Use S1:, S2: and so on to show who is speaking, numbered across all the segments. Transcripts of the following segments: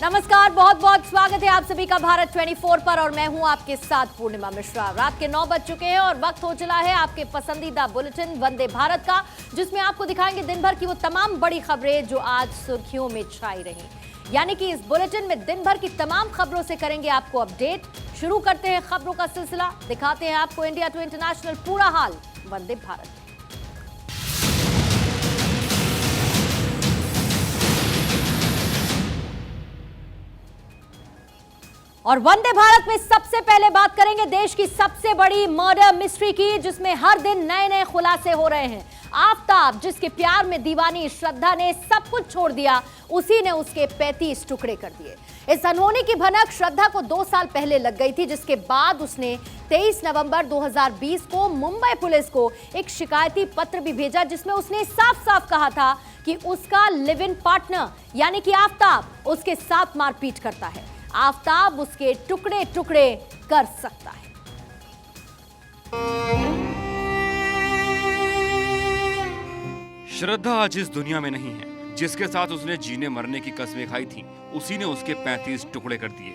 S1: नमस्कार, बहुत बहुत स्वागत है आप सभी का भारत 24 पर और मैं हूं आपके साथ पूर्णिमा मिश्रा। रात के 9 बज चुके हैं और वक्त हो चला है आपके पसंदीदा बुलेटिन वंदे भारत का, जिसमें आपको दिखाएंगे दिन भर की वो तमाम बड़ी खबरें जो आज सुर्खियों में छाई रही। यानी कि इस बुलेटिन में दिन भर की तमाम खबरों से करेंगे आपको अपडेट। शुरू करते हैं खबरों का सिलसिला, दिखाते हैं आपको इंडिया टू इंटरनेशनल पूरा हाल वंदे भारत। और वंदे भारत में सबसे पहले बात करेंगे देश की सबसे बड़ी मर्डर मिस्ट्री की, जिसमें हर दिन नए नए खुलासे हो रहे हैं। आफताब, जिसके प्यार में दीवानी श्रद्धा ने सब कुछ छोड़ दिया, उसी ने उसके 35 टुकड़े कर दिए। इस अनहोनी की भनक श्रद्धा को 2 साल पहले लग गई थी, जिसके बाद उसने 23 नवंबर 2020 को मुंबई पुलिस को एक शिकायती पत्र भी भेजा, जिसमें उसने साफ साफ कहा था कि उसका लिव इन पार्टनर यानी कि आफताब उसके साथ मारपीट करता है। आफताब उसके टुकड़े टुकड़े कर सकता है।
S2: श्रद्धा आज इस दुनिया में नहीं है। जिसके साथ उसने जीने मरने की कस्में खाई थी, उसी ने उसके 35 टुकड़े कर दिए।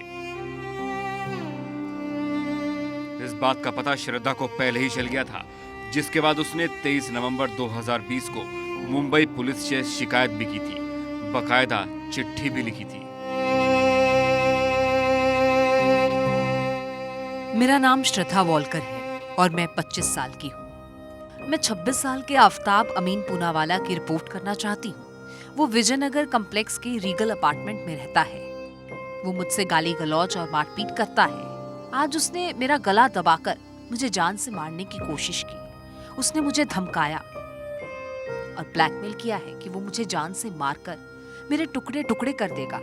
S2: इस बात का पता श्रद्धा को पहले ही चल गया था, जिसके बाद उसने 23 नवंबर 2020 को मुंबई पुलिस से शिकायत भी की थी, बकायदा चिट्ठी भी लिखी थी।
S3: मेरा नाम श्रद्धा वॉलकर है और मैं 25 साल की हूँ। मैं 26 साल के आफताब अमीन पूनावाला की रिपोर्ट करना चाहती हूँ। वो विजयनगर कॉम्प्लेक्स के रीगल अपार्टमेंट में रहता है। वो मुझसे गाली गलौज और मारपीट करता है। आज उसने मेरा गला दबाकर मुझे जान से मारने की कोशिश की। उसने मुझे धमकाया और ब्लैकमेल किया है कि वो मुझे जान से मारकर मेरे टुकड़े टुकड़े कर देगा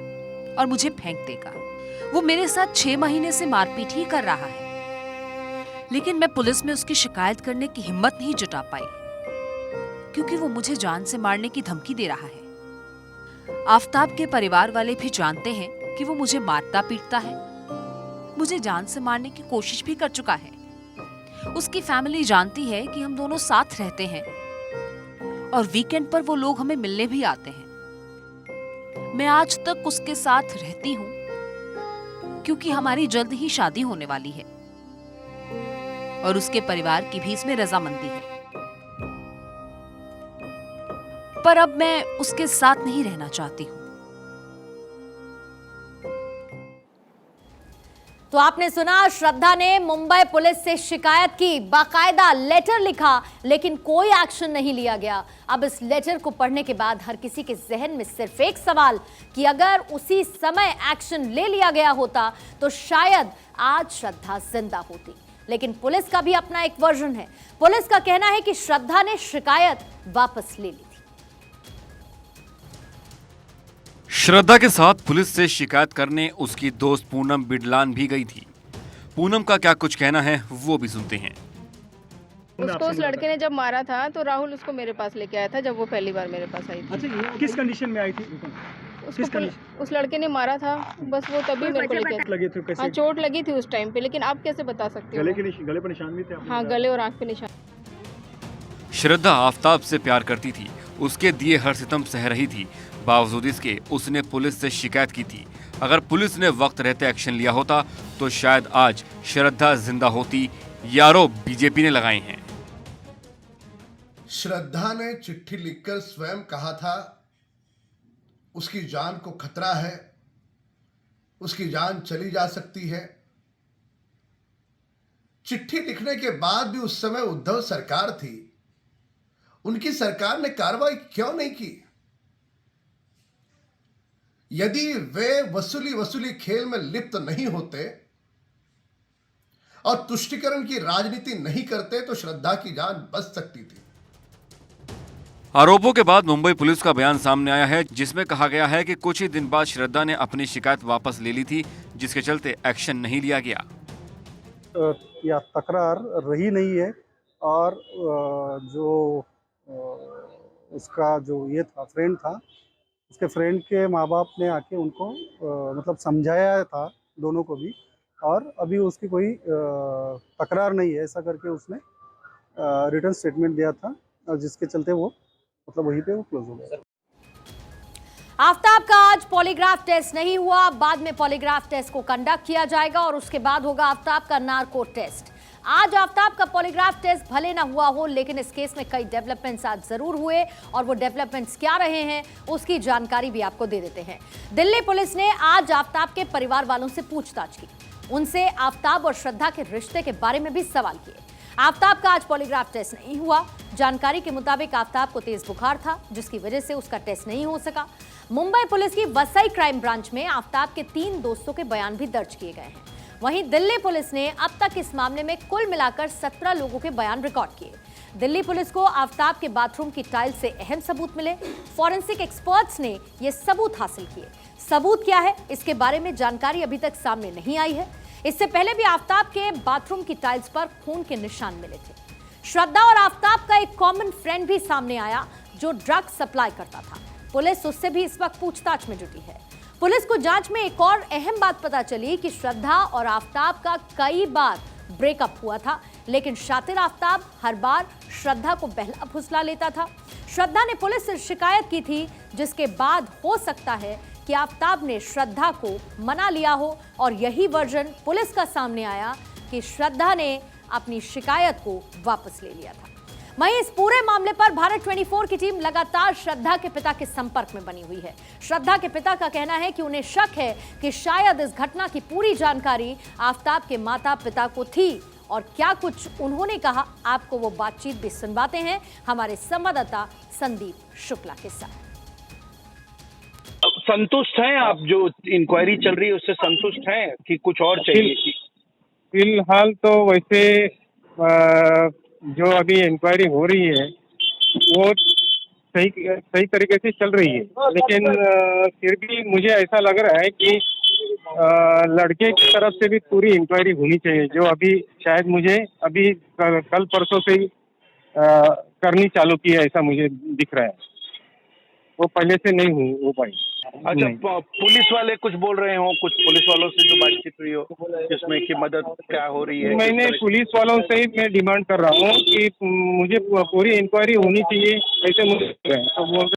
S3: और मुझे फेंक देगा। वो मेरे साथ 6 महीने से मारपीट ही कर रहा है, लेकिन मैं पुलिस में उसकी शिकायत करने की हिम्मत नहीं जुटा पाई, क्योंकि वो मुझे जान से मारने की धमकी दे रहा है। आफताब के परिवार वाले भी जानते हैं कि वो मुझे मारता पीटता है, मुझे जान से मारने की कोशिश भी कर चुका है। उसकी फैमिली जानती है कि हम दोनों साथ रहते हैं और वीकेंड पर वो लोग हमें मिलने भी आते हैं। मैं आज तक उसके साथ रहती हूँ क्योंकि हमारी जल्द ही शादी होने वाली है और उसके परिवार की भी इसमें रजामंदी है। पर अब मैं उसके साथ नहीं रहना चाहती हूँ।
S1: तो आपने सुना, श्रद्धा ने मुंबई पुलिस से शिकायत की, बाकायदा लेटर लिखा, लेकिन कोई एक्शन नहीं लिया गया। अब इस लेटर को पढ़ने के बाद हर किसी के जहन में सिर्फ एक सवाल कि अगर उसी समय एक्शन ले लिया गया होता तो शायद आज श्रद्धा जिंदा होती। लेकिन पुलिस का भी अपना एक वर्जन है। पुलिस का कहना है कि श्रद्धा ने शिकायत वापस ले ली थी।
S2: श्रद्धा के साथ पुलिस से शिकायत करने उसकी दोस्त पूनम बिडलान भी गई थी। पूनम का क्या कुछ कहना है वो भी सुनते हैं।
S4: उसको उस लड़के ने जब मारा था तो राहुल उसको मेरे पास लेके आया था, जब वो पहली बार मेरे पास आई थी।
S5: अच्छा, किस कंडीशन में आई थी?
S4: उस लड़के ने मारा था, बस वो तभी मेरे को लेके
S5: लगे थे कैसे?
S4: हाँ, चोट लगी थी उस टाइम पे, लेकिन आप कैसे बता सकते हो?
S5: गले पे निशान भी थे?
S4: हाँ, गले और आंख पे निशान।
S2: श्रद्धा आफताब से प्यार करती थी, उसके दिए हर सितम सह रही थी। बावजूद इसके उसने पुलिस से शिकायत की थी। अगर पुलिस ने वक्त रहते एक्शन लिया होता तो शायद आज श्रद्धा जिंदा होती। यारो बीजेपी ने लगाए हैं।
S6: श्रद्धा ने चिट्ठी लिखकर स्वयं कहा था उसकी जान को खतरा है, उसकी जान चली जा सकती है। चिट्ठी लिखने के बाद भी उस समय उद्धव सरकार थी, उनकी सरकार ने कार्रवाई क्यों नहीं की? यदि वे वसूली खेल में लिप्त नहीं होते और तुष्टीकरण की राजनीति नहीं करते तो श्रद्धा की जान बच सकती थी।
S2: आरोपों के बाद मुंबई पुलिस का बयान सामने आया है, जिसमें कहा गया है कि कुछ ही दिन बाद श्रद्धा ने अपनी शिकायत वापस ले ली थी, जिसके चलते एक्शन नहीं लिया गया।
S5: या तकरार रही नहीं है और जो उसका जो ये था फ्रेंड था, उसके फ्रेंड के माँ बाप ने आके उनको मतलब समझाया था दोनों को भी, और अभी उसकी कोई तकरार नहीं है, ऐसा करके उसने रिटर्न स्टेटमेंट दिया था, और जिसके चलते वो मतलब वहीं पे वो क्लोज हो गया।
S1: आफ्ताब का आज पॉलीग्राफ टेस्ट नहीं हुआ, बाद में पॉलीग्राफ टेस्ट को कंडक्ट किया जाएगा और उसके बाद होगा आफ्ताब का नार्को टेस्ट। आज आफ्ताब का पॉलीग्राफ टेस्ट भले ना हुआ हो, लेकिन इस केस में कई डेवलपमेंट्स आज जरूर हुए और वो डेवलपमेंट्स क्या रहे हैं उसकी जानकारी भी आपको दे देते हैं। दिल्ली पुलिस ने आज आफ्ताब के परिवार वालों से पूछताछ की, उनसे आफ्ताब और श्रद्धा के रिश्ते के बारे में भी सवाल किए। आफ्ताब का आज पॉलीग्राफ टेस्ट नहीं हुआ। जानकारी के मुताबिक आफ्ताब को तेज बुखार था, जिसकी वजह से उसका टेस्ट नहीं हो सका। मुंबई पुलिस की वसई क्राइम ब्रांच में आफ्ताब के 3 दोस्तों के बयान भी दर्ज किए गए हैं। वहीं दिल्ली पुलिस ने अब तक इस मामले में कुल मिलाकर 17 लोगों के बयान रिकॉर्ड किए। दिल्ली पुलिस को आफ्ताब के बाथरूम की टाइल से अहम सबूत मिले। फॉरेंसिक एक्सपर्ट्स ने ये सबूत हासिल किए। सबूत क्या है, इसके बारे में जानकारी अभी तक सामने नहीं आई है। इससे पहले भी आफ्ताब के बाथरूम की टाइल्स पर खून के निशान मिले थे। श्रद्धा और आफ्ताब का एक कॉमन फ्रेंड भी सामने आया जो ड्रग सप्लाई करता था। पुलिस उससे भी इस वक्त पूछताछ में जुटी है। पुलिस को जांच में एक और अहम बात पता चली कि श्रद्धा और आफ्ताब का कई बार ब्रेकअप हुआ था, लेकिन शातिर आफ्ताब हर बार श्रद्धा को बहला फुसला लेता था। श्रद्धा ने पुलिस से शिकायत की थी, जिसके बाद हो सकता है कि आफ्ताब ने श्रद्धा को मना लिया हो और यही वर्जन पुलिस का सामने आया कि श्रद्धा ने अपनी शिकायत को वापस ले लिया था। वहीं इस पूरे मामले पर भारत 24 की टीम लगातार श्रद्धा के पिता के संपर्क में बनी हुई है। श्रद्धा के पिता का कहना है कि उन्हें शक है कि शायद इस घटना की पूरी जानकारी आफ्ताब के माता पिता को थी और क्या कुछ उन्होंने कहा, आपको वो बातचीत भी सुनवाते हैं हमारे संवाददाता संदीप शुक्ला के साथ।
S7: संतुष्ट हैं आप? जो इंक्वायरी चल रही है उससे संतुष्ट हैं कि कुछ और चाहिए?
S8: फिलहाल तो वैसे जो अभी इंक्वायरी हो रही है वो सही तरीके से चल रही है, लेकिन फिर भी मुझे ऐसा लग रहा है कि लड़के की तरफ से भी पूरी इंक्वायरी होनी चाहिए, जो अभी शायद मुझे अभी कल परसों से ही करनी चालू की है, ऐसा मुझे दिख रहा है। वो पहले से नहीं हो पाई।
S7: अच्छा, पुलिस वाले कुछ बोल रहे हो? कुछ पुलिस वालों से जो बातचीत हुई हो जिसमें कि मदद क्या हो रही है?
S8: मैंने पुलिस वालों से ही मैं डिमांड कर रहा हूँ कि मुझे पूरी इंक्वायरी होनी चाहिए, ऐसे मुझे तो बोल।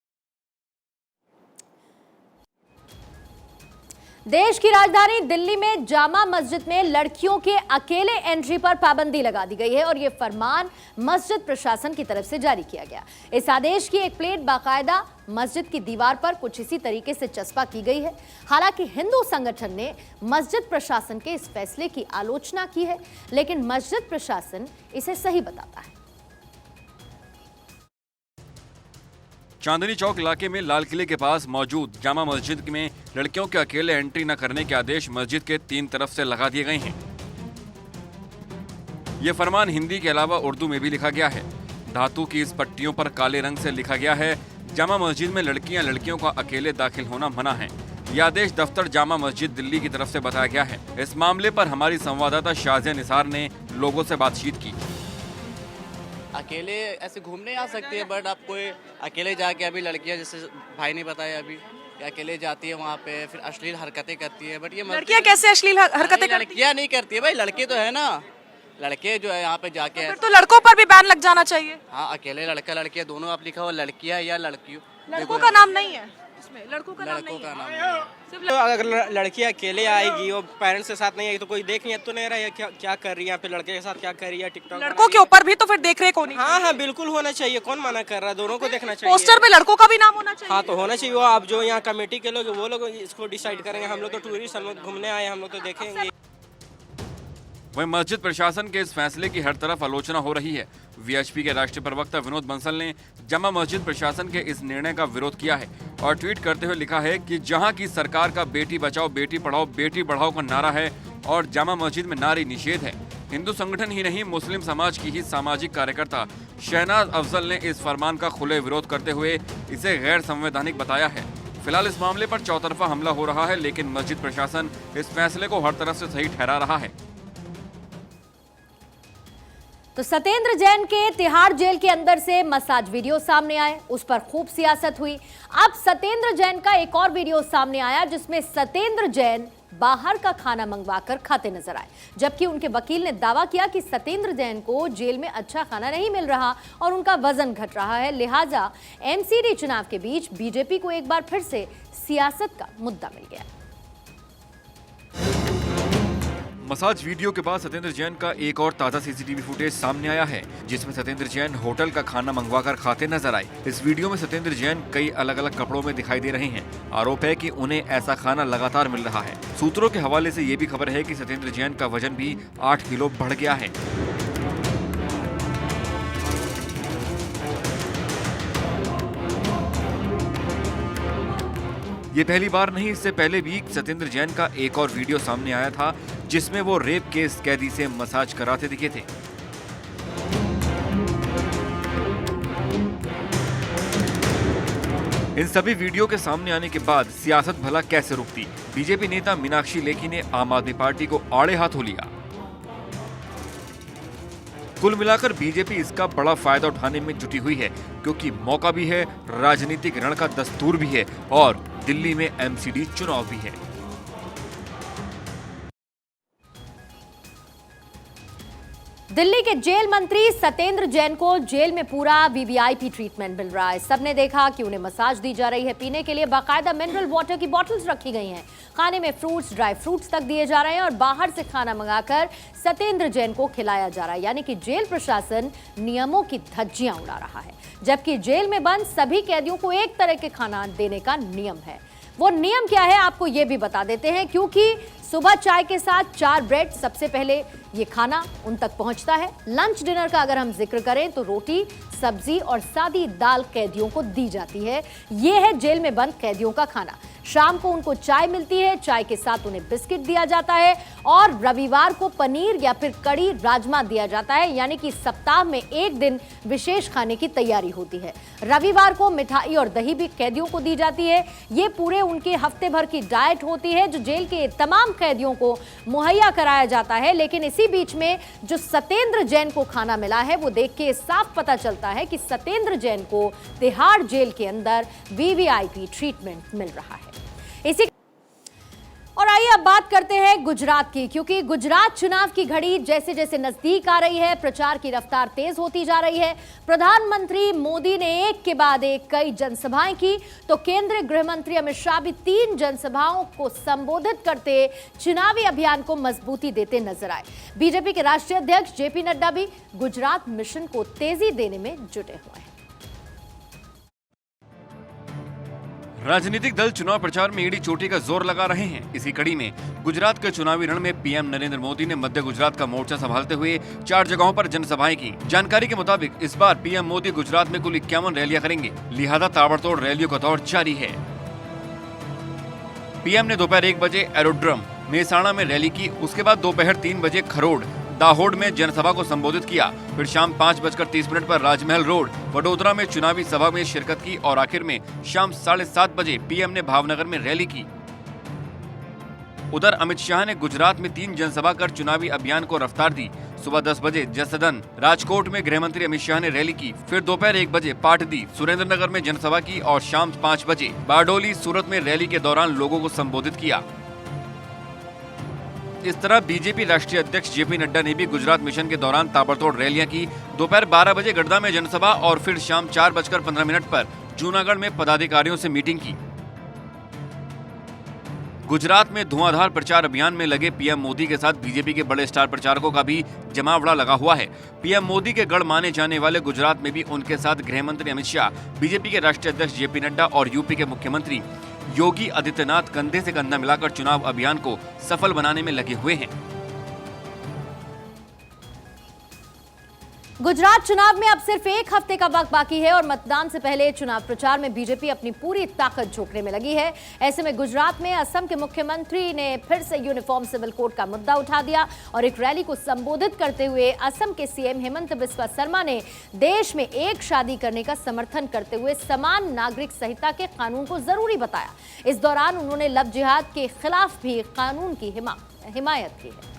S1: देश की राजधानी दिल्ली में जामा मस्जिद में लड़कियों के अकेले एंट्री पर पाबंदी लगा दी गई है और यह फरमान मस्जिद प्रशासन की तरफ से जारी किया गया। इस आदेश की एक प्लेट बाकायदा मस्जिद की दीवार पर कुछ इसी तरीके से चस्पा की गई है। हालांकि हिंदू संगठन ने मस्जिद प्रशासन के इस फैसले की आलोचना की है, लेकिन मस्जिद प्रशासन इसे सही बताता है।
S2: चांदनी चौक इलाके में लाल किले के पास मौजूद जामा मस्जिद में लड़कियों के अकेले एंट्री न करने के आदेश मस्जिद के 3 तरफ से लगा दिए गए हैं। ये फरमान हिंदी के अलावा उर्दू में भी लिखा गया है। धातु की इस पट्टियों पर काले रंग से लिखा गया है, जामा मस्जिद में लड़कियों का अकेले दाखिल होना मना है। यह आदेश दफ्तर जामा मस्जिद दिल्ली की तरफ से बताया गया है। इस मामले पर हमारी संवाददाता शाजिया निसार ने लोगों से बातचीत की।
S9: अकेले ऐसे घूमने आ सकती है, बट आप कोई अकेले जाके, अभी लड़कियां जैसे भाई ने बताया अभी अकेले जाती है वहाँ पे, फिर अश्लील हरकतें करती है। बट ये
S10: लड़कियां कैसे अश्लील हरकतें करती हैं?
S9: लड़कियां नहीं करती है भाई, लड़के तो है ना, लड़के जो है यहाँ पे जाके
S10: फिर तो लड़कों पर भी बैन लग जाना चाहिए।
S9: हाँ, अकेले लड़का लड़कियां दोनों आप लिखा हो, लड़कियां या लड़कियों।
S10: लड़कों का नाम नहीं है इसमें, लड़कों का नाम नहीं है।
S11: तो अगर लड़की अकेले आएगी और पेरेंट्स के साथ नहीं आएगी तो कोई देख नहीं तो नहीं रहा है क्या कर रही है यहाँ पे, लड़के के साथ क्या कर रही है, टिकटॉक।
S10: लड़कों के ऊपर भी तो फिर देख रेख होनी।
S11: हाँ, बिल्कुल होना चाहिए, कौन मना कर रहा है, दोनों को देखना चाहिए।
S10: पोस्टर पे लड़कों का भी नाम होना चाहिए।
S11: हाँ, तो होना चाहिए। वो आप जो यहाँ कमेटी के लोग वो लोग इसको डिसाइड करेंगे, हम लोग तो टूरिस्ट, हम लोग घूमने आए, हम लोग तो देखेंगे।
S2: वहीं मस्जिद प्रशासन के इस फैसले की हर तरफ आलोचना हो रही है। वीएचपी के राष्ट्रीय प्रवक्ता विनोद बंसल ने जामा मस्जिद प्रशासन के इस निर्णय का विरोध किया है और ट्वीट करते हुए लिखा है कि जहां की सरकार का बेटी बचाओ बेटी पढ़ाओ बेटी बढ़ाओ का नारा है और जामा मस्जिद में नारी निषेध है, हिंदू संगठन ही नहीं मुस्लिम समाज की ही सामाजिक कार्यकर्ता शहनाज अफजल ने इस फरमान का खुले विरोध करते हुए इसे गैर संवैधानिक बताया है। फिलहाल इस मामले पर चौतरफा हमला हो रहा है, लेकिन मस्जिद प्रशासन इस फैसले को हर तरफ से सही ठहरा रहा है।
S1: तो सत्येंद्र जैन के तिहाड़ जेल के अंदर से मसाज वीडियो सामने आए, उस पर खूब सियासत हुई। अब सत्येंद्र जैन का एक और वीडियो सामने आया जिसमें सत्येंद्र जैन बाहर का खाना मंगवाकर खाते नजर आए, जबकि उनके वकील ने दावा किया कि सत्येंद्र जैन को जेल में अच्छा खाना नहीं मिल रहा और उनका वजन घट रहा है, लिहाजा एमसीडी चुनाव के बीच बीजेपी को एक बार फिर से सियासत का मुद्दा मिल गया।
S2: मसाज वीडियो के बाद सत्येंद्र जैन का एक और ताजा सीसीटीवी फुटेज सामने आया है, जिसमें सत्येंद्र जैन होटल का खाना मंगवाकर खाते नजर आए। इस वीडियो में सत्येंद्र जैन कई अलग अलग कपड़ों में दिखाई दे रहे हैं। आरोप है कि उन्हें ऐसा खाना लगातार मिल रहा है। सूत्रों के हवाले से ये भी खबर है कि सत्येंद्र जैन का वजन भी 8 किलो बढ़ गया है। ये पहली बार नहीं, इससे पहले भी सत्येंद्र जैन का एक और वीडियो सामने आया था, जिसमें वो रेप केस कैदी से मसाज कराते दिखे थे। इन सभी वीडियो के सामने आने के बाद सियासत भला कैसे रुकती? बीजेपी नेता मीनाक्षी लेखी ने आम आदमी पार्टी को आड़े हाथों लिया। कुल मिलाकर बीजेपी इसका बड़ा फायदा उठाने में जुटी हुई है, क्योंकि मौका भी है, राजनीतिक रण का दस्तूर भी है और दिल्ली में एमसीडी चुनाव भी है।
S1: दिल्ली के जेल मंत्री सत्येंद्र जैन को जेल में पूरा वीवीआईपी ट्रीटमेंट मिल रहा है। सबने देखा कि उन्हें मसाज दी जा रही है, पीने के लिए बाकायदा मिनरल वाटर की बॉटल्स रखी गई हैं, खाने में फ्रूट्स, ड्राई फ्रूट्स तक दिए जा रहे हैं और बाहर से खाना मंगाकर सत्येंद्र जैन को खिलाया जा रहा है। यानी कि जेल प्रशासन नियमों की धज्जियां उड़ा रहा है, जबकि जेल में बंद सभी कैदियों को एक तरह के खाना देने का नियम है। वो नियम क्या है आपको ये भी बता देते हैं, क्योंकि सुबह चाय के साथ 4 ब्रेड सबसे पहले ये खाना उन तक पहुंचता है। लंच डिनर का अगर हम जिक्र करें तो रोटी, सब्जी और सादी दाल कैदियों को दी जाती है। ये है जेल में बंद कैदियों का खाना। शाम को उनको चाय मिलती है, चाय के साथ उन्हें बिस्किट दिया जाता है और रविवार को पनीर या फिर कड़ी राजमा दिया जाता है। यानी कि सप्ताह में एक दिन विशेष खाने की तैयारी होती है। रविवार को मिठाई और दही भी कैदियों को दी जाती है। ये पूरे उनके हफ्ते भर की डाइट होती है, जो जेल के तमाम कैदियों को मुहैया कराया जाता है। लेकिन इसी बीच में जो सत्येंद्र जैन को खाना मिला है, वो देख के साफ पता चलता है कि सत्येंद्र जैन को तिहाड़ जेल के अंदर वीवीआईपी ट्रीटमेंट मिल रहा है। इसी और आइए अब बात करते हैं गुजरात की, क्योंकि गुजरात चुनाव की घड़ी जैसे जैसे नजदीक आ रही है, प्रचार की रफ्तार तेज होती जा रही है। प्रधानमंत्री मोदी ने एक के बाद एक कई जनसभाएं की, तो केंद्रीय गृह मंत्री अमित शाह भी 3 जनसभाओं को संबोधित करते चुनावी अभियान को मजबूती देते नजर आए। बीजेपी के राष्ट्रीय अध्यक्ष जेपी नड्डा भी गुजरात मिशन को तेजी देने में जुटे हुए हैं।
S2: राजनीतिक दल चुनाव प्रचार में एड़ी चोटी का जोर लगा रहे हैं। इसी कड़ी में गुजरात के चुनावी रण में पीएम नरेंद्र मोदी ने मध्य गुजरात का मोर्चा संभालते हुए 4 जगहों पर जनसभाएं की। जानकारी के मुताबिक इस बार पीएम मोदी गुजरात में कुल 51 रैलियां करेंगे, लिहाजा ताबड़तोड़ रैलियों का दौर जारी है। पीएम ने दोपहर 1 बजे एरोड्रम मेहसाणा में रैली की, उसके बाद दोपहर 3 बजे खरोड़ दाहोद में जनसभा को संबोधित किया। फिर शाम 5:30 पर राजमहल रोड वडोदरा में चुनावी सभा में शिरकत की और आखिर में शाम 7:30 बजे पीएम ने भावनगर में रैली की। उधर अमित शाह ने गुजरात में 3 जनसभा कर चुनावी अभियान को रफ्तार दी। सुबह 10 बजे जसदन राजकोट में गृह मंत्री अमित शाह ने रैली की। फिर दोपहर 1 बजे पाटदी सुरेंद्रनगर में जनसभा की और शाम 5 बजे बारडोली सूरत में रैली के दौरान लोगों को संबोधित किया। इस तरह बीजेपी राष्ट्रीय अध्यक्ष जेपी नड्डा ने भी गुजरात मिशन के दौरान ताबड़तोड़ रैलियां की। दोपहर 12 बजे गढ़दा में जनसभा और फिर शाम 4:15 पर जूनागढ़ में पदाधिकारियों से मीटिंग की। गुजरात में धुआंधार प्रचार अभियान में लगे पीएम मोदी के साथ बीजेपी के बड़े स्टार प्रचारकों का भी जमावड़ा लगा हुआ है। पीएम मोदी के गढ़ माने जाने वाले गुजरात में भी उनके साथ गृह मंत्री अमित शाह, बीजेपी के राष्ट्रीय अध्यक्ष जेपी नड्डा और यूपी के मुख्यमंत्री योगी आदित्यनाथ कंधे से कंधा मिलाकर चुनाव अभियान को सफल बनाने में लगे हुए हैं।
S1: गुजरात चुनाव में अब सिर्फ 1 हफ्ते का वक्त बाकी है और मतदान से पहले चुनाव प्रचार में बीजेपी अपनी पूरी ताकत झोंकने में लगी है। ऐसे में गुजरात में असम के मुख्यमंत्री ने फिर से यूनिफॉर्म सिविल कोड का मुद्दा उठा दिया और एक रैली को संबोधित करते हुए असम के सीएम हेमंत बिस्वा शर्मा ने देश में एक शादी करने का समर्थन करते हुए समान नागरिक संहिता के कानून को जरूरी बताया। इस दौरान उन्होंने लव जिहाद के खिलाफ भी कानून की हिमायत की है।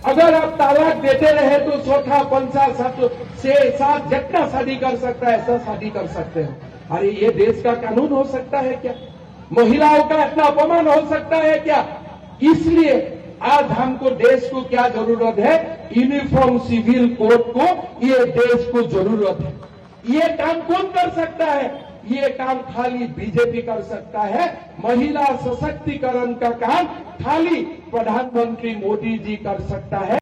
S12: अगर आप तलाक देते रहे तो चौथा, पंचा, 7 जितना शादी कर सकता है ऐसा शादी कर सकते हैं। अरे ये देश का कानून हो सकता है क्या? महिलाओं का इतना अपमान हो सकता है क्या? इसलिए आज हमको देश को क्या जरूरत है? यूनिफॉर्म सिविल कोड को ये देश को जरूरत है। ये काम कौन कर सकता है? ये काम खाली बीजेपी कर सकता है। महिला सशक्तिकरण का काम खाली प्रधानमंत्री मोदी जी कर सकता है।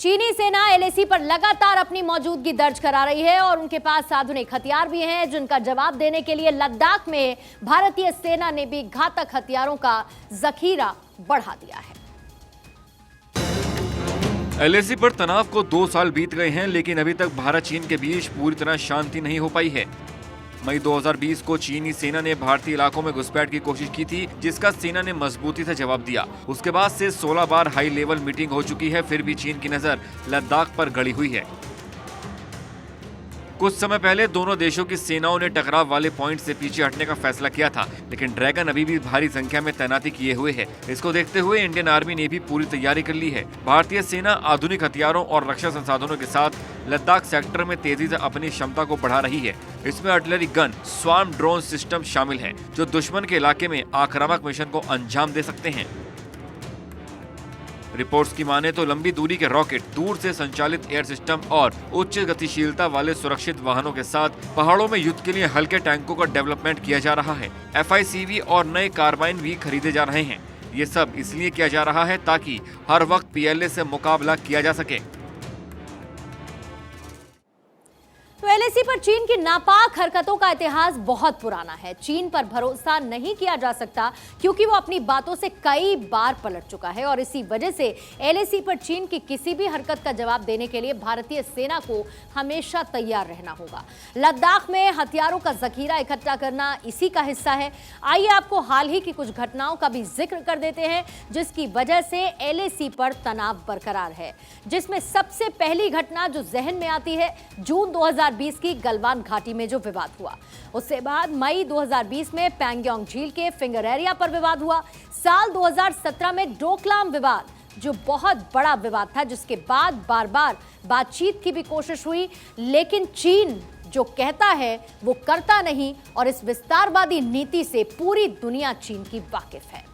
S1: चीनी सेना एलएसी पर लगातार अपनी मौजूदगी दर्ज करा रही है और उनके पास आधुनिक हथियार भी हैं, जिनका जवाब देने के लिए लद्दाख में भारतीय सेना ने भी घातक हथियारों का जखीरा बढ़ा दिया है।
S2: एलएसी पर तनाव को 2 साल बीत गए हैं, लेकिन अभी तक भारत चीन के बीच पूरी तरह शांति नहीं हो पाई है। मई 2020 को चीनी सेना ने भारतीय इलाकों में घुसपैठ की कोशिश की थी, जिसका सेना ने मजबूती से जवाब दिया। उसके बाद से 16 बार हाई लेवल मीटिंग हो चुकी है, फिर भी चीन की नजर लद्दाख पर गड़ी हुई है। कुछ समय पहले दोनों देशों की सेनाओं ने टकराव वाले पॉइंट से पीछे हटने का फैसला किया था, लेकिन ड्रैगन अभी भी भारी संख्या में तैनाती किए हुए है। इसको देखते हुए इंडियन आर्मी ने भी पूरी तैयारी कर ली है। भारतीय सेना आधुनिक हथियारों और रक्षा संसाधनों के साथ लद्दाख सेक्टर में तेजी से अपनी क्षमता को बढ़ा रही है। इसमें artillery gun, swarm drone system शामिल है, जो दुश्मन के इलाके में आक्रामक मिशन को अंजाम दे सकते हैं। रिपोर्ट्स की माने तो लंबी दूरी के रॉकेट, दूर से संचालित एयर सिस्टम और उच्च गतिशीलता वाले सुरक्षित वाहनों के साथ पहाड़ों में युद्ध के लिए हल्के टैंकों का डेवलपमेंट किया जा रहा है। FICV और नए कार्बाइन भी खरीदे जा रहे हैं। ये सब इसलिए किया जा रहा है ताकि हर वक्त PLA से मुकाबला किया जा सके।
S1: तो एलएसी पर चीन की नापाक हरकतों का इतिहास बहुत पुराना है। चीन पर भरोसा नहीं किया जा सकता क्योंकि वो अपनी बातों से कई बार पलट चुका है और इसी वजह से एलएसी पर चीन की किसी भी हरकत का जवाब देने के लिए भारतीय सेना को हमेशा तैयार रहना होगा। लद्दाख में हथियारों का जखीरा इकट्ठा करना इसी का हिस्सा है। आइए आपको हाल ही की कुछ घटनाओं का भी जिक्र कर देते हैं, जिसकी वजह से एलएसी पर तनाव बरकरार है। जिसमें सबसे पहली घटना जो जहन में आती है, जून 2020 की गलवान घाटी में जो विवाद हुआ। उसके बाद मई 2020 में पैंगोंग झील के फिंगर एरिया पर विवाद हुआ। साल 2017 में डोकलाम विवाद, जो बहुत बड़ा विवाद था, जिसके बाद बार बार बातचीत की भी कोशिश हुई, लेकिन चीन जो कहता है वो करता नहीं और इस विस्तारवादी नीति से पूरी दुनिया चीन की वाकिफ है।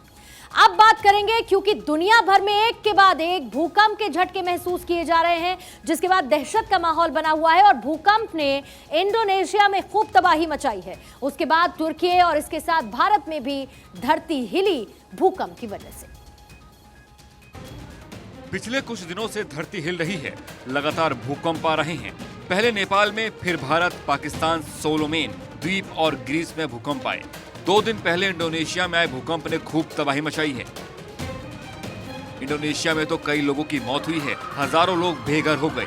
S1: अब बात करेंगे क्योंकि दुनिया भर में एक के बाद एक भूकंप के झटके महसूस किए जा रहे हैं, जिसके बाद दहशत का माहौल बना हुआ है और भूकंप ने इंडोनेशिया में खूब तबाही मचाई है। उसके बाद तुर्की और इसके साथ भारत में भी धरती हिली भूकंप की वजह से।
S2: पिछले कुछ दिनों से धरती हिल रही है, लगातार भूकंप आ रहे हैं। पहले नेपाल में, फिर भारत, पाकिस्तान, सोलोमेन द्वीप और ग्रीस में भूकंप आए। 2 दिन पहले इंडोनेशिया में आए भूकंप ने खूब तबाही मचाई है। इंडोनेशिया में तो कई लोगों की मौत हुई है, हजारों लोग बेघर हो गए।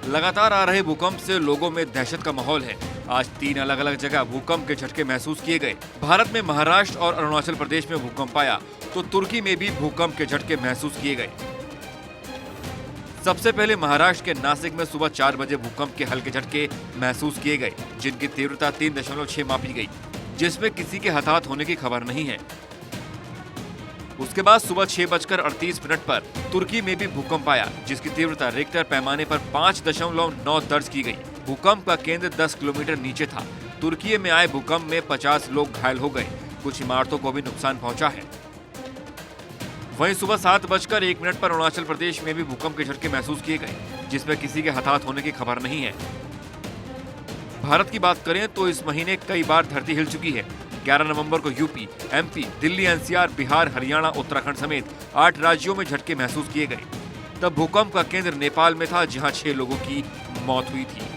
S2: लगातार आ रहे भूकंप से लोगों में दहशत का माहौल है। आज 3 अलग अलग जगह भूकंप के झटके महसूस किए गए। भारत में महाराष्ट्र और अरुणाचल प्रदेश में भूकंप आया तो तुर्की में भी भूकंप के झटके महसूस किए गए। सबसे पहले महाराष्ट्र के नासिक में सुबह 4 बजे भूकंप के हल्के झटके महसूस किए गए, जिनकी तीव्रता 3.6 मापी गई, जिसमें किसी के हताहत होने की खबर नहीं है। उसके बाद सुबह 6:38 पर तुर्की में भी भूकंप आया, जिसकी तीव्रता रिक्टर पैमाने पर 5.9 दर्ज की गई। भूकंप का केंद्र 10 किलोमीटर नीचे था। तुर्की में आए भूकंप में 50 लोग घायल हो गए, कुछ इमारतों को भी नुकसान पहुंचा है। वहीं सुबह 7:01 पर अरुणाचल प्रदेश में भी भूकंप के झटके महसूस किए गए, जिसमें किसी के हताहत होने की खबर नहीं है। भारत की बात करें तो इस महीने कई बार धरती हिल चुकी है। 11 नवंबर को UP, MP, Delhi, NCR, Bihar, Haryana, Uttarakhand समेत 8 राज्यों में झटके महसूस किए गए। तब भूकंप का केंद्र नेपाल में था, जहां 6 लोगों की मौत हुई थी।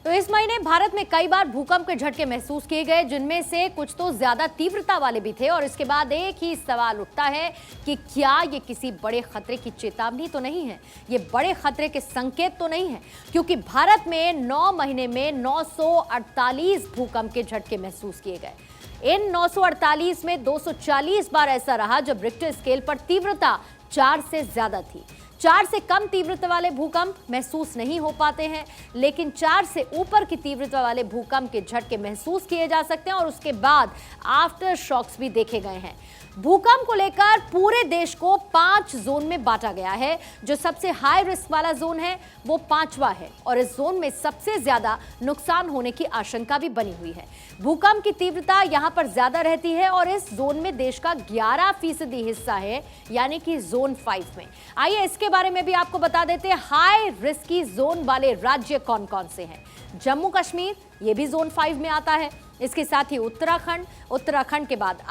S1: तो इस महीने भारत में कई बार भूकंप के झटके महसूस किए गए, जिनमें से कुछ तो ज्यादा तीव्रता वाले भी थे। और इसके बाद एक ही सवाल उठता है कि क्या ये किसी बड़े खतरे की चेतावनी तो नहीं है, ये बड़े खतरे के संकेत तो नहीं है, क्योंकि भारत में 9 महीने में 948 भूकंप के झटके महसूस किए गए। इन 948 में 240 बार ऐसा रहा जब रिक्टर स्केल पर तीव्रता 4 से ज्यादा थी। 4 से कम तीव्रता वाले भूकंप महसूस नहीं हो पाते हैं, लेकिन 4 से ऊपर की तीव्रता वाले भूकंप के झटके महसूस किए जा सकते हैं और उसके बाद आफ्टर शॉक्स भी देखे गए हैं। भूकंप को लेकर पूरे देश को 5 जोन में बांटा गया है। जो सबसे हाई रिस्क वाला जोन है वो 5वां है और इस जोन में सबसे ज्यादा नुकसान होने की आशंका भी बनी हुई है। भूकंप की तीव्रता यहां पर ज्यादा रहती है और इस जोन में देश का 11% हिस्सा है, यानी कि जोन 5 में। आइए इसके बारे में भी आपको बता देते हैं हाई रिस्की जोन वाले राज्य कौन कौन से हैं। जम्मू कश्मीर ये भी जोन 5 में आता है। इसके साथ ही उत्तराखंड के बाद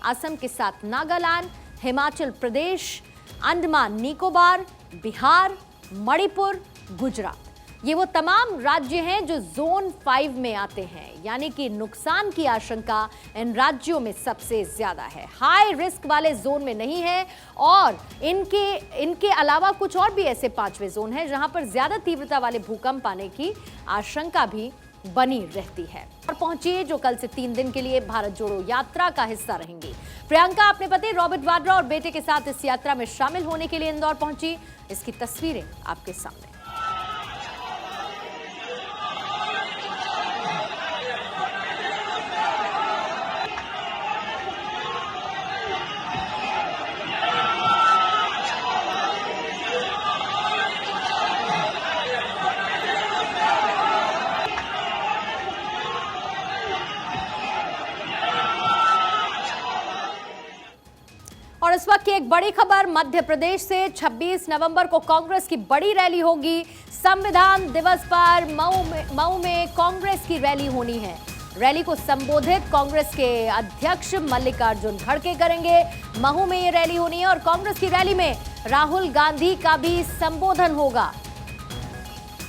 S1: असम के साथ नागालैंड, हिमाचल प्रदेश, अंडमान निकोबार, बिहार, मणिपुर, गुजरात, ये वो तमाम राज्य हैं जो जोन 5 में आते हैं, यानी कि नुकसान की आशंका इन राज्यों में सबसे ज्यादा है। हाई रिस्क वाले जोन में नहीं है और इनके अलावा कुछ और भी ऐसे 5वें जोन हैं जहां पर ज्यादा तीव्रता वाले भूकंप आने की आशंका भी बनी रहती है। और पहुंचिए जो कल से 3 दिन के लिए भारत जोड़ो यात्रा का हिस्सा रहेंगी। प्रियंका अपने पति रॉबर्ट वाड्रा और बेटे के साथ इस यात्रा में शामिल होने के लिए इंदौर पहुंची। इसकी तस्वीरें आपके सामने। और इस वक्त की एक बड़ी खबर मध्य प्रदेश से। 26 नवंबर को कांग्रेस की बड़ी रैली होगी। संविधान दिवस पर मऊ में कांग्रेस की रैली होनी है। रैली को संबोधित कांग्रेस के अध्यक्ष मल्लिकार्जुन खड़गे करेंगे। महू में ये रैली होनी है और कांग्रेस की रैली में राहुल गांधी का भी संबोधन होगा।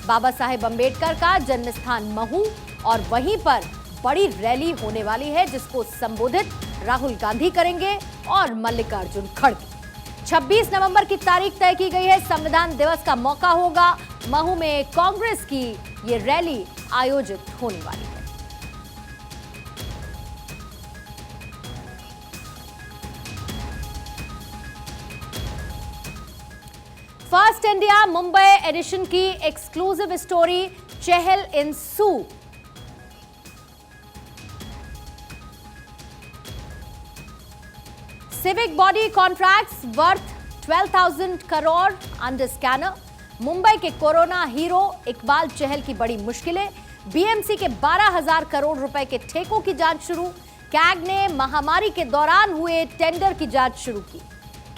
S1: बाबा साहेब अंबेडकर का जन्मस्थान महू और वहीं पर बड़ी रैली होने वाली है जिसको संबोधित राहुल गांधी करेंगे और मल्लिकार्जुन खड़गे। 26 नवंबर की तारीख तय की गई है। संविधान दिवस का मौका होगा। महू में कांग्रेस की ये रैली आयोजित होने वाली है। फर्स्ट इंडिया मुंबई एडिशन की exclusive story Chahal in soup. Civic body contracts worth 12,000 crore under scanner. Mumbai के कोरोना हीरो इकबाल चहल की बड़ी मुश्किलें। बीएमसी के 12,000 करोड़ रुपए के ठेकों की जांच शुरू। कैग ने महामारी के दौरान हुए टेंडर की जांच शुरू की।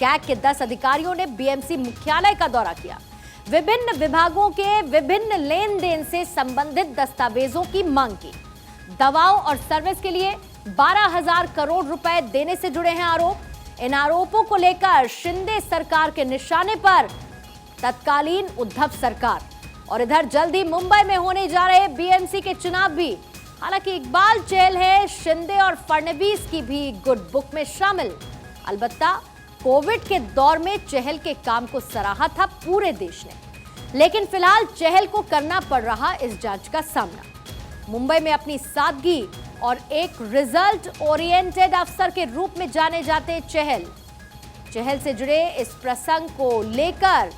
S1: कैग के 10 अधिकारियों ने बीएमसी मुख्यालय का दौरा किया। विभिन्न विभागों के विभिन्न लेन देन से संबंधित दस्तावेजों की मांग की। दवाओं और सर्विस के लिए 12,000 करोड़ रुपए देने से जुड़े हैं आरोप। इन आरोपों को लेकर शिंदे सरकार के निशाने पर तत्कालीन उद्धव सरकार। और इधर जल्द ही मुंबई में होने जा रहे बीएमसी के चुनाव भी। हालांकि इकबाल चहल है शिंदे और फडणवीस की भी गुड बुक में शामिल। अलबत्ता कोविड के दौर में चहल के काम को सराहा था पूरे देश ने, लेकिन फिलहाल चहल को करना पड़ रहा इस जांच का सामना। मुंबई में अपनी सादगी और एक रिजल्ट ओरिएंटेड अफसर के रूप में जाने जाते चहल से जुड़े इस प्रसंग को लेकर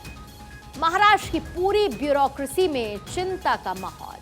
S1: महाराष्ट्र की पूरी ब्यूरोक्रेसी में चिंता का माहौल।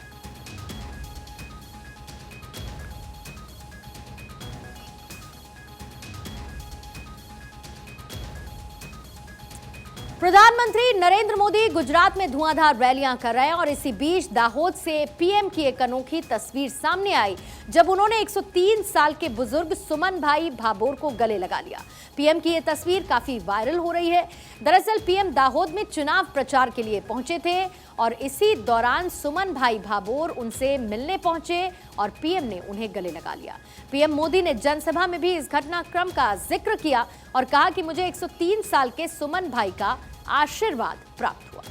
S1: प्रधानमंत्री नरेंद्र मोदी गुजरात में धुआंधार रैलियां कर रहे हैं और इसी बीच दाहोद से पीएम की एक अनोखी तस्वीर सामने आई जब उन्होंने 103 साल के बुजुर्ग सुमन भाई भाभोर को गले लगा लिया। पीएम की यह तस्वीर काफी वायरल हो रही है। दरअसल पीएम दाहोद में चुनाव प्रचार के लिए पहुंचे थे और इसी दौरान सुमन भाई भाभोर उनसे मिलने पहुंचे और पीएम ने उन्हें गले लगा लिया। पीएम मोदी ने जनसभा में भी इस घटनाक्रम का जिक्र किया और कहा कि मुझे 103 साल के सुमन भाई का आशीर्वाद प्राप्त हुआ।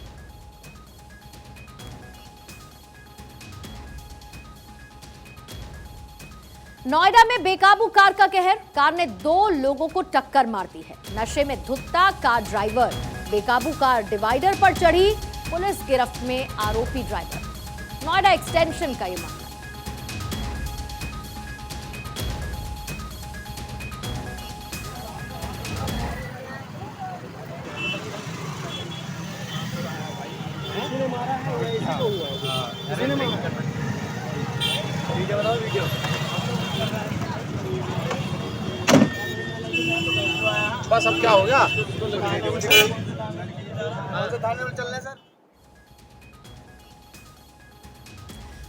S1: नोएडा में बेकाबू कार का कहर। कार ने 2 लोगों को टक्कर मार दी है। नशे में धुत्ता कार ड्राइवर। बेकाबू कार डिवाइडर पर चढ़ी। पुलिस गिरफ्त में आरोपी ड्राइवर। नोएडा एक्सटेंशन का यह मामला।
S13: बस अब क्या हो गया थाने में चलने सर।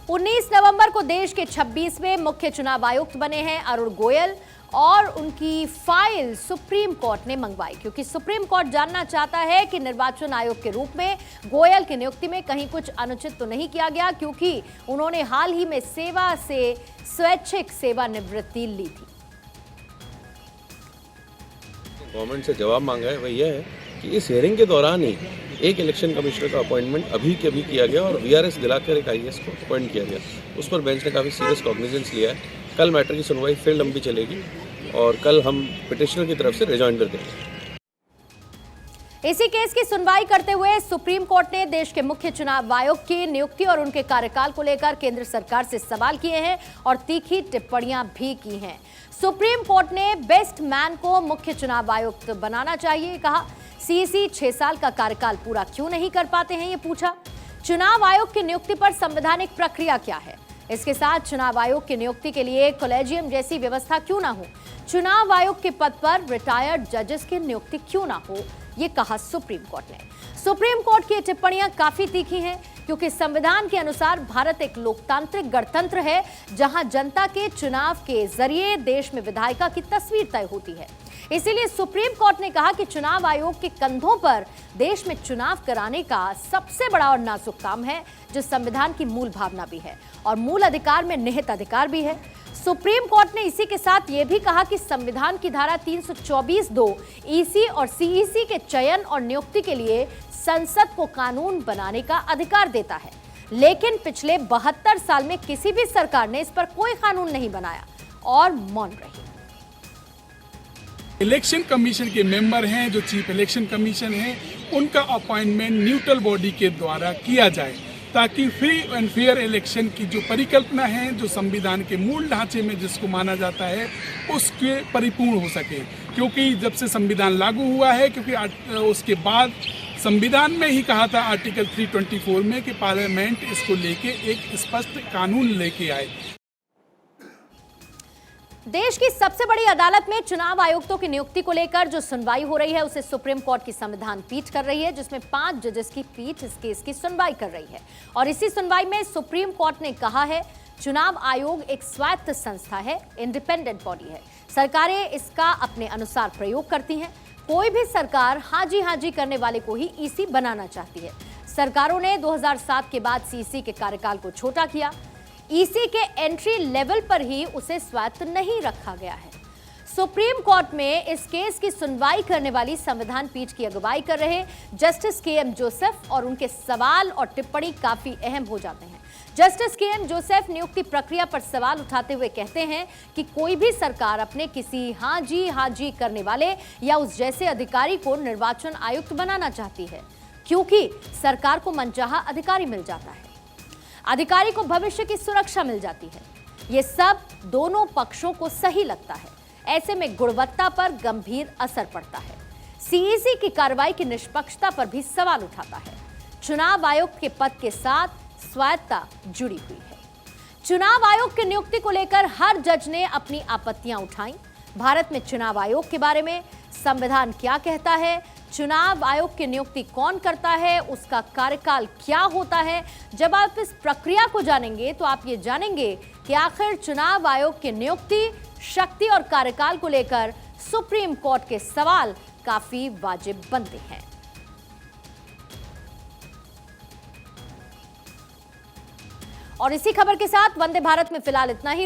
S1: 19 नवंबर को देश के 26वें मुख्य चुनाव आयुक्त बने हैं अरुण गोयल और उनकी फाइल सुप्रीम कोर्ट ने मंगवाई क्योंकि सुप्रीम कोर्ट जानना चाहता है कि निर्वाचन आयोग के रूप में गोयल की नियुक्ति में कहीं कुछ अनुचित तो नहीं किया गया क्योंकि उन्होंने हाल ही में सेवा से स्वैच्छिक सेवानिवृत्ति ली थी।
S14: गवर्नमेंट से जवाब मांगा है वह यह है कि इस हियरिंग के दौरान ही एक इलेक्शन कमिश्नर का अपॉइंटमेंट अभी के अभी किया गया और वीआरएस दिलाकर एक आईएएस को अपॉइंट किया गया। उस पर बेंच ने काफ़ी सीरियस कॉग्निजेंस लिया है। कल मैटर की सुनवाई फिर लंबी चलेगी और कल हम पिटिशनर की तरफ से रिजॉइंडर देंगे।
S1: इसी केस की सुनवाई करते हुए सुप्रीम कोर्ट ने देश के मुख्य चुनाव आयुक्त की नियुक्ति और उनके कार्यकाल को लेकर केंद्र सरकार से सवाल किए हैं और तीखी टिप्पणियां भी की हैं। सुप्रीम कोर्ट ने बेस्ट मैन को मुख्य चुनाव आयुक्त बनाना चाहिए कहा। सीईसी 6 साल का कार्यकाल पूरा क्यों नहीं कर पाते हैं, ये पूछा। चुनाव आयोग की नियुक्ति पर संवैधानिक प्रक्रिया क्या है, इसके साथ चुनाव आयोग की नियुक्ति के लिए कॉलेजियम जैसी व्यवस्था क्यों ना हो, चुनाव आयोग के पद पर रिटायर्ड जजेस की नियुक्ति क्यों ना हो, ये कहा सुप्रीम कोर्ट ने। सुप्रीम कोर्ट की टिप्पणियां काफी तीखी हैं क्योंकि संविधान के अनुसार भारत एक लोकतांत्रिक गणतंत्र है जहां जनता के चुनाव के जरिए देश में विधायिका की तस्वीर तय होती है। इसीलिए सुप्रीम कोर्ट ने कहा कि चुनाव आयोग के कंधों पर देश में चुनाव कराने का सबसे बड़ा और नाजुक काम है जो संविधान की मूल भावना भी है और मूल अधिकार में निहित अधिकार भी है। सुप्रीम कोर्ट ने इसी के साथ यह भी कहा कि संविधान की धारा 324(2) ईसी और सीईसी के चयन और नियुक्ति के लिए संसद को कानून बनाने का अधिकार देता है, लेकिन पिछले 72 साल में किसी भी सरकार ने इस पर कोई कानून नहीं बनाया और मौन रही।
S15: इलेक्शन कमीशन के मेंबर हैं जो चीफ इलेक्शन कमीशन है, उनका अपॉइंटमेंट न्यूट्रल बॉडी के द्वारा किया जाए ताकि फ्री एंड फेयर इलेक्शन की जो परिकल्पना है, जो संविधान के मूल ढांचे में जिसको माना जाता है, उसके परिपूर्ण हो सके। क्योंकि जब से संविधान लागू हुआ है, क्योंकि उसके बाद संविधान में ही कहा था आर्टिकल 324 में कि पार्लियामेंट इसको लेके एक स्पष्ट कानून लेके आए।
S1: देश की सबसे बड़ी अदालत में चुनाव आयुक्तों की नियुक्ति को लेकर जो सुनवाई हो रही है उसे सुप्रीम कोर्ट की संविधान पीठ कर रही है, जिसमें 5 जजेस की पीठ इस केस की सुनवाई कर रही है। और इसी सुनवाई में सुप्रीम कोर्ट ने कहा है चुनाव आयोग एक स्वायत्त संस्था है, इंडिपेंडेंट बॉडी है, सरकारें इसका अपने अनुसार प्रयोग करती हैं। कोई भी सरकार हाजी करने वाले को ही ईसी बनाना चाहती है। सरकारों ने 2007 के बाद सीईसी के कार्यकाल को छोटा किया। ईसी के एंट्री लेवल पर ही उसे स्वायत्त नहीं रखा गया है। सुप्रीम कोर्ट में इस केस की सुनवाई करने वाली संविधान पीठ की अगुवाई कर रहे जस्टिस केएम जोसेफ और उनके सवाल और टिप्पणी काफी अहम हो जाते हैं। जस्टिस केएम जोसेफ नियुक्ति प्रक्रिया पर सवाल उठाते हुए कहते हैं कि कोई भी सरकार अपने किसी हाजी करने वाले या उस जैसे अधिकारी को निर्वाचन आयुक्त बनाना चाहती है क्योंकि सरकार को मनचाहा अधिकारी मिल जाता है, अधिकारी को भविष्य की सुरक्षा मिल जाती है। ये सब दोनों पक्षों को सही लगता है, ऐसे में गुणवत्ता पर गंभीर असर पड़ता है। सीईसी की कार्रवाई की निष्पक्षता पर भी सवाल उठाता है। चुनाव आयोग के पद के साथ स्वायत्तता जुड़ी हुई है। चुनाव आयोग की नियुक्ति को लेकर हर जज ने अपनी आपत्तियां उठाई। भारत में चुनाव आयोग के बारे में संविधान क्या कहता है, चुनाव आयोग की नियुक्ति कौन करता है, उसका कार्यकाल क्या होता है। जब आप इस प्रक्रिया को जानेंगे तो आप ये जानेंगे कि आखिर चुनाव आयोग की नियुक्ति, शक्ति और कार्यकाल को लेकर सुप्रीम कोर्ट के सवाल काफी वाजिब बनते हैं। और इसी खबर के साथ वंदे भारत में फिलहाल इतना ही।